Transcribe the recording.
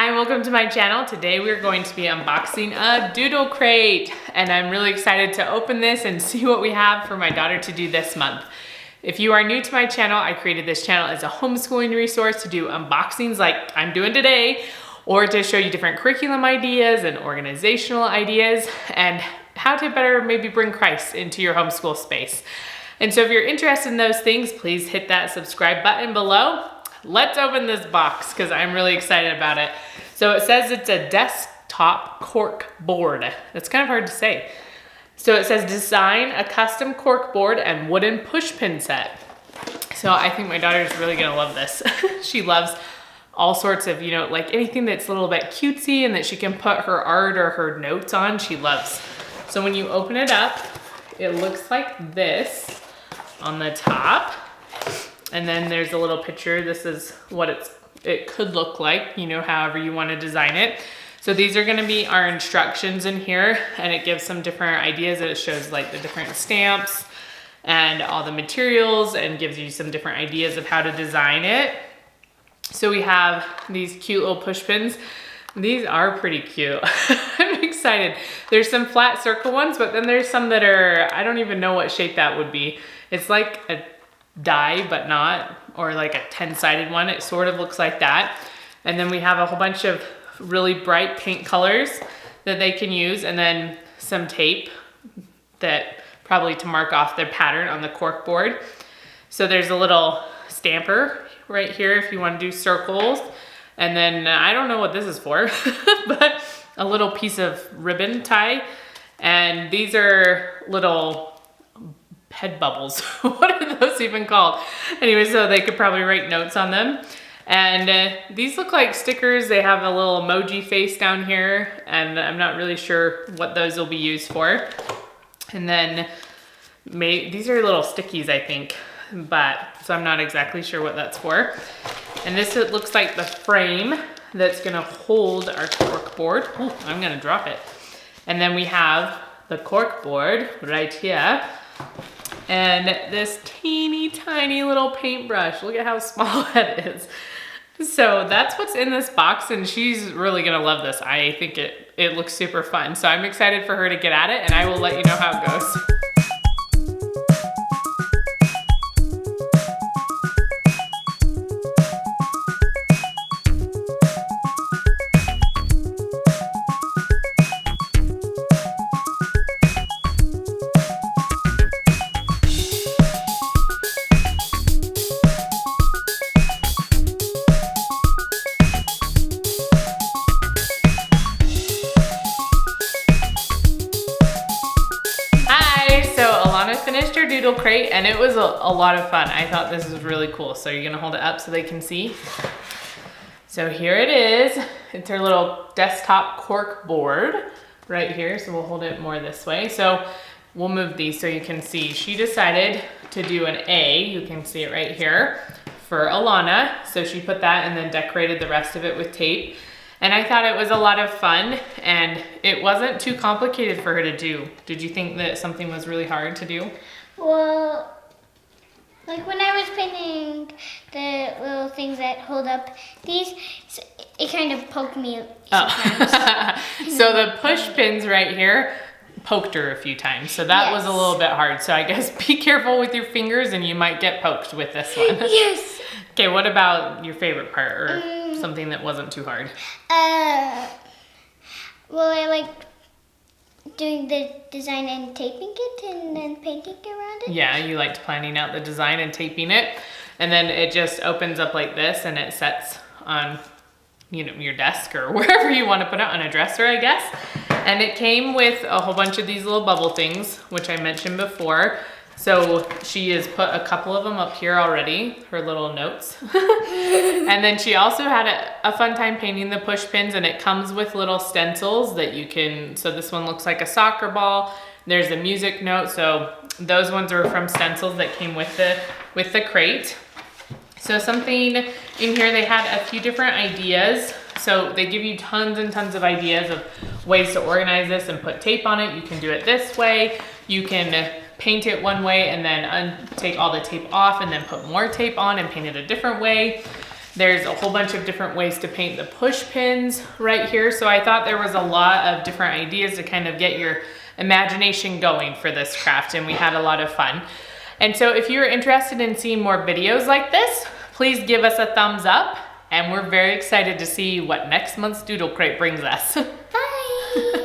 Hi, welcome to my channel. Today we're going to be unboxing a Doodle Crate, and I'm really excited to open this and see what we have for my daughter to do this month. If you are new to my channel, I created this channel as a homeschooling resource to do unboxings like I'm doing today, or to show you different curriculum ideas and organizational ideas and how to better maybe bring Christ into your homeschool space. And so if you're interested in those things, please hit that subscribe button below. Let's open this box because I'm really excited about it. So it says it's a desktop cork board. That's kind of hard to say. So it says design a custom cork board and wooden pushpin set. So I think my daughter's really gonna love this. She loves all sorts of, like anything that's a little bit cutesy and that she can put her art or her notes on, she loves. So when you open it up, it looks like this on the top. And then there's a little picture. This is what it could look like, however you want to design it. So these are going to be our instructions in here, and it gives some different ideas. It shows like the different stamps and all the materials and gives you some different ideas of how to design it. So we have these cute little push pins. These are pretty cute. I'm excited. There's some flat circle ones, but then there's some that are, I don't even know what shape that would be. It's like a die, but not, or like a 10-sided one. It sort of looks like that. And then we have a whole bunch of really bright paint colors that they can use, and then some tape that probably to mark off their pattern on the cork board. So there's a little stamper right here if you want to do circles. And then I don't know what this is for, but a little piece of ribbon tie. And these are little head bubbles. What are those even called? Anyway, so they could probably write notes on them. And these look like stickers. They have a little emoji face down here, and I'm not really sure what those will be used for. And then these are little stickies, I think, so I'm not exactly sure what that's for. And this, it looks like the frame that's gonna hold our cork board. Oh, I'm gonna drop it. And then we have the cork board right here. And this teeny tiny little paintbrush. Look at how small that is. So that's what's in this box, and she's really gonna love this. I think it looks super fun. So I'm excited for her to get at it, and I will let you know how it goes. Finished her Doodle Crate, and it was a lot of fun. I thought this was really cool. So you're gonna hold it up so they can see. So here it is. It's her little desktop cork board right here. So we'll hold it more this way. So we'll move these so you can see. She decided to do an A, you can see it right here, for Alana. So she put that and then decorated the rest of it with tape. And I thought it was a lot of fun, and it wasn't too complicated for her to do. Did you think that something was really hard to do? Well, like when I was painting the little things that hold up these, it kind of poked me sometimes. Oh. So the push pins right here poked her a few times. So that was a little bit hard. So I guess be careful with your fingers and you might get poked with this one. Yes. Okay, what about your favorite part, or something that wasn't too hard? Well, I like doing the design and taping it and then painting around it. Yeah, you liked planning out the design and taping it. And then it just opens up like this and it sets on, your desk or wherever you want to put it, on a dresser, I guess. And it came with a whole bunch of these little bubble things, which I mentioned before. So she has put a couple of them up here already, her little notes. And then she also had a fun time painting the push pins, and it comes with little stencils that you can, so this one looks like a soccer ball. There's a music note. So those ones are from stencils that came with the crate. So something in here, they had a few different ideas. So they give you tons and tons of ideas of ways to organize this and put tape on it. You can do it this way. You can paint it one way and then take all the tape off and then put more tape on and paint it a different way. There's a whole bunch of different ways to paint the push pins right here. So I thought there was a lot of different ideas to kind of get your imagination going for this craft, and we had a lot of fun. And so if you're interested in seeing more videos like this, please give us a thumbs up, and we're very excited to see what next month's Doodle Crate brings us. Bye!